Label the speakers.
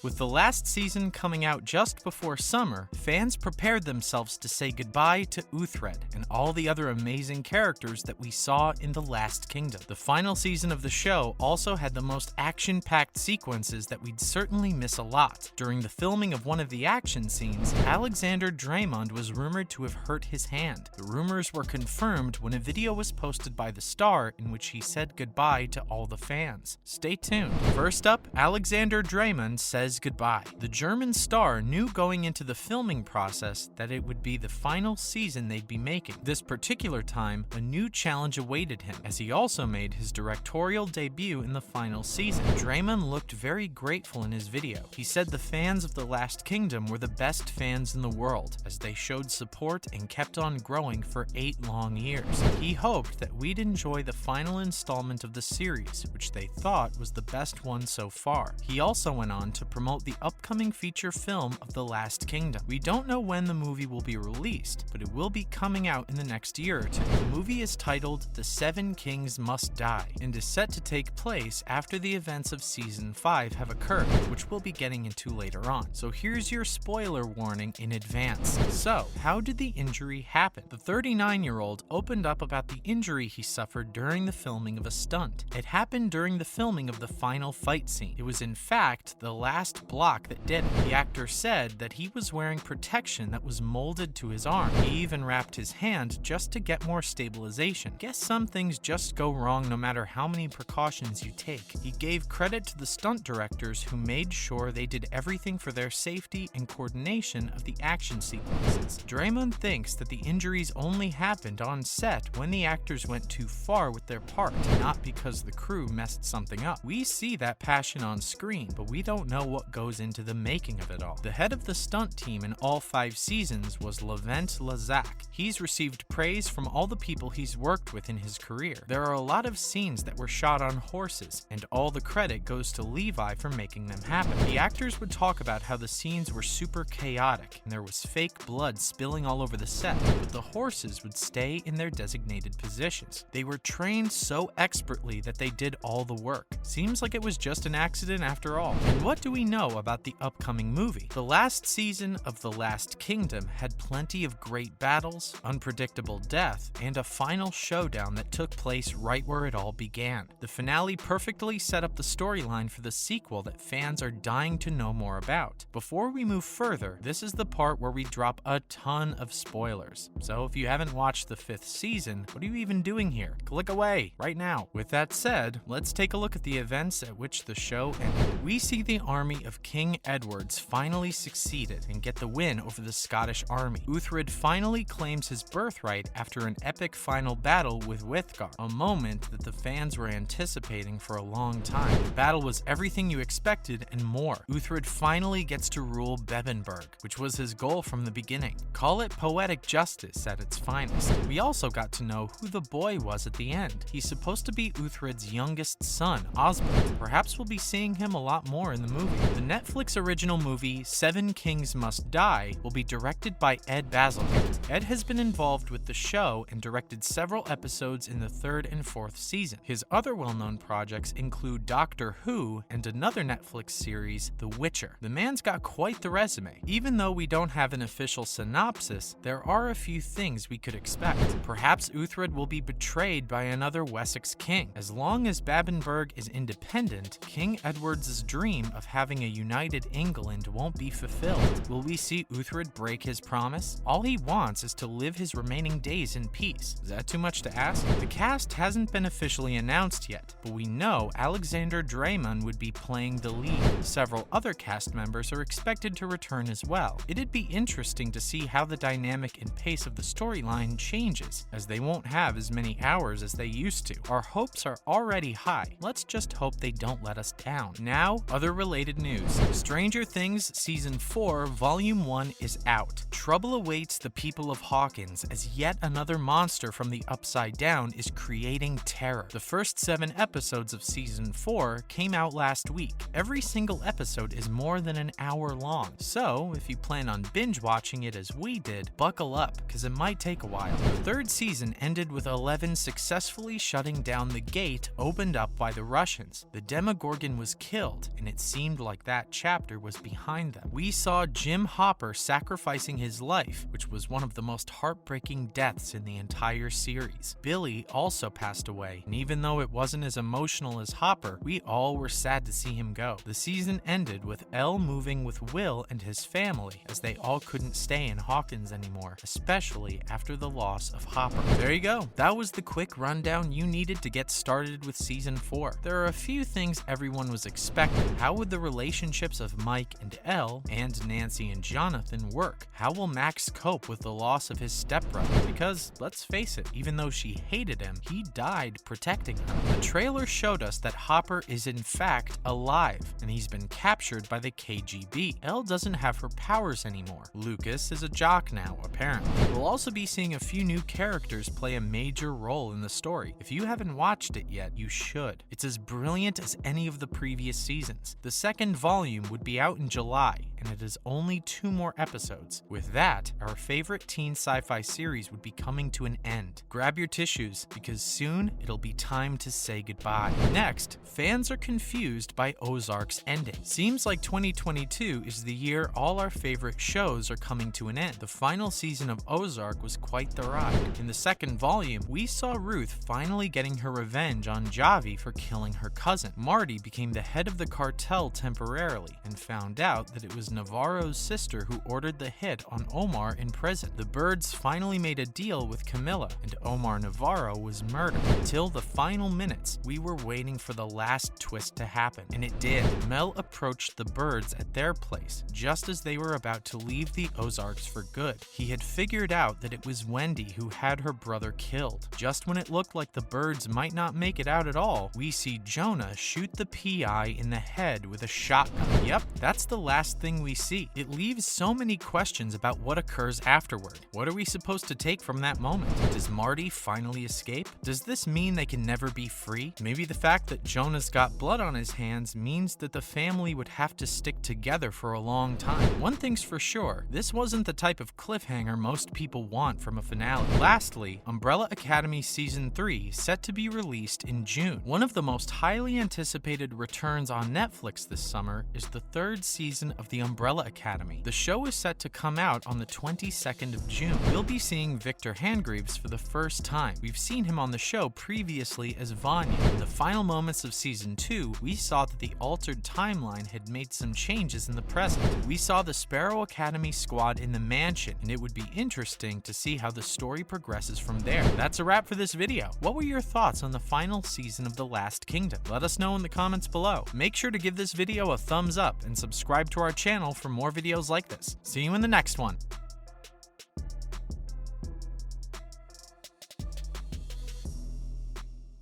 Speaker 1: With the last season coming out just before summer, fans prepared themselves to say goodbye to Uhtred and all the other amazing characters that we saw in The Last Kingdom. The final season of the show also had the most action-packed sequences that we'd certainly miss a lot. During the filming of one of the action scenes, Alexander Dreymon was rumored to have hurt his hand. The rumors were confirmed when a video was posted by the star in which he said goodbye to all the fans. Stay tuned. First up, Alexander Dreymon says goodbye. The German star knew going into the filming process that it would be the final season they'd be making. This particular time, a new challenge awaited him, as he also made his directorial debut in the final season. Dreymon looked very grateful in his video. He said the fans of The Last Kingdom were the best fans in the world, as they showed support and kept on growing for 8 long years. He hoped that we'd enjoy the final installment of the series, which they thought was the best one so far. He also went on to promote the upcoming feature film of The Last Kingdom. We don't know when the movie will be released, but it will be coming out in the next year or two. The movie is titled The 7 Kings Must Die and is set to take place after the events of Season 5 have occurred, which we'll be getting into later on. So here's your spoiler warning in advance. So, how did the injury happen? The 39-year-old opened up about the injury he suffered during the filming of a stunt. It happened during the filming of the final fight scene. It was in fact the last block that did it. The actor said that he was wearing protection that was molded to his arm. He even wrapped his hand just to get more stabilization. Guess some things just go wrong no matter how many precautions you take. He gave credit to the stunt directors who made sure they did everything for their safety and coordination of the action sequences. Dreymon thinks that the injuries only happened on set when the actors went too far with their part, not because the crew messed something up. We see that passion on screen, but we don't know what goes into the making of it all. The head of the stunt team in all 5 seasons was Levent Lazak. He's received praise from all the people he's worked with in his career. There are a lot of scenes that were shot on horses, and all the credit goes to Levi for making them happen. The actors would talk about how the scenes were super chaotic, and there was fake blood spilling all over the set, but the horses would stay in their designated positions. They were trained so expertly that they did all the work. Seems like it was just an accident after all. And what do we know about the upcoming movie? The last season of The Last Kingdom had plenty of great battles, unpredictable death, and a final showdown that took place right where it all began. The finale perfectly set up the storyline for the sequel that fans are dying to know more about. Before we move further, this is the part where we drop a ton of spoilers. So if you haven't watched the 5th season, what are you even doing here? Click away right now. With that said, let's take a look at the events at which the show ended. We see the army of King Edward's finally succeeded and get the win over the Scottish army. Uhtred finally claims his birthright after an epic final battle with Withgar, a moment that the fans were anticipating for a long time. The battle was everything you expected and more. Uhtred finally gets to rule Bebbanburg, which was his goal from the beginning. Call it poetic justice at its finest. We also got to know who the boy was at the end. He's supposed to be Uthred's youngest son, Osberht. Perhaps we'll be seeing him a lot more in the movie. The Netflix original movie 7 Kings Must Die will be directed by Ed Bazalgette. Ed has been involved with the show and directed several episodes in the 3rd and 4th season. His other well-known projects include Doctor Who and another Netflix series, The Witcher. The man's got quite the resume. Even though we don't have an official synopsis, there are a few things we could expect. Perhaps Uhtred will be betrayed by another Wessex king. As long as Bebbanburg is independent, King Edward's dream of having a united England won't be fulfilled. Will we see Uhtred break his promise? All he wants is to live his remaining days in peace. Is that too much to ask? The cast hasn't been officially announced yet, but we know Alexander Dreymon would be playing the lead. Several other cast members are expected to return as well. It'd be interesting to see how the dynamic and pace of the storyline changes, as they won't have as many hours as they used to. Our hopes are already high. Let's just hope they don't let us down. Now, other related news. Stranger Things Season 4 Volume 1 is out. Trouble awaits the people of Hawkins as yet another monster from the Upside Down is creating terror. The first 7 episodes of Season 4 came out last week. Every single episode is more than an hour long, so if you plan on binge watching it as we did, buckle up, because it might take a while. The 3rd season ended with 11 successfully shutting down the gate opened up by the Russians. The Demogorgon was killed, and it seemed seemed like that chapter was behind them. We saw Jim Hopper sacrificing his life, which was one of the most heartbreaking deaths in the entire series. Billy also passed away, and even though it wasn't as emotional as Hopper, we all were sad to see him go. The season ended with Elle moving with Will and his family, as they all couldn't stay in Hawkins anymore, especially after the loss of Hopper. There you go. That was the quick rundown you needed to get started with season 4. There are a few things everyone was expecting. How would the relationships of Mike and Elle, and Nancy and Jonathan work? How will Max cope with the loss of his stepbrother? Because, let's face it, even though she hated him, he died protecting her. The trailer showed us that Hopper is in fact alive, and he's been captured by the KGB. Elle doesn't have her powers anymore. Lucas is a jock now, apparently. We'll also be seeing a few new characters play a major role in the story. If you haven't watched it yet, you should. It's as brilliant as any of the previous seasons. The second volume would be out in July, and it is only 2 more episodes. With that, our favorite teen sci-fi series would be coming to an end. Grab your tissues, because soon it'll be time to say goodbye. Next, fans are confused by Ozark's ending. Seems like 2022 is the year all our favorite shows are coming to an end. The final season of Ozark was quite the ride. In the second volume, we saw Ruth finally getting her revenge on Javi for killing her cousin. Marty became the head of the cartel temporarily and found out that it was Navarro's sister who ordered the hit on Omar in prison. The Birds finally made a deal with Camilla, and Omar Navarro was murdered. Until the final minutes, we were waiting for the last twist to happen, and it did. Mel approached the Birds at their place just as they were about to leave the Ozarks for good. He had figured out that it was Wendy who had her brother killed. Just when it looked like the Birds might not make it out at all, we see Jonah shoot the PI in the head with a shotgun. Yep, that's the last thing we see. It leaves so many questions about what occurs afterward. What are we supposed to take from that moment? Does Marty finally escape? Does this mean they can never be free? Maybe the fact that Jonah's got blood on his hands means that the family would have to stick together for a long time. One thing's for sure, this wasn't the type of cliffhanger most people want from a finale. Lastly, Umbrella Academy Season 3 set to be released in June. One of the most highly anticipated returns on Netflix this summer is the 3rd season of The Umbrella Academy. The show is set to come out on the 22nd of June. We'll be seeing Victor Hangreaves for the first time. We've seen him on the show previously as Vanya. In the final moments of Season 2, we saw that the altered timeline had made some changes in the present. We saw the Sparrow Academy squad in the mansion, and it would be interesting to see how the story progresses from there. That's a wrap for this video. What were your thoughts on the final season of The Last Kingdom? Let us know in the comments below. Make sure to give this video a thumbs up and subscribe to our channel for more videos like this. See you in the next one.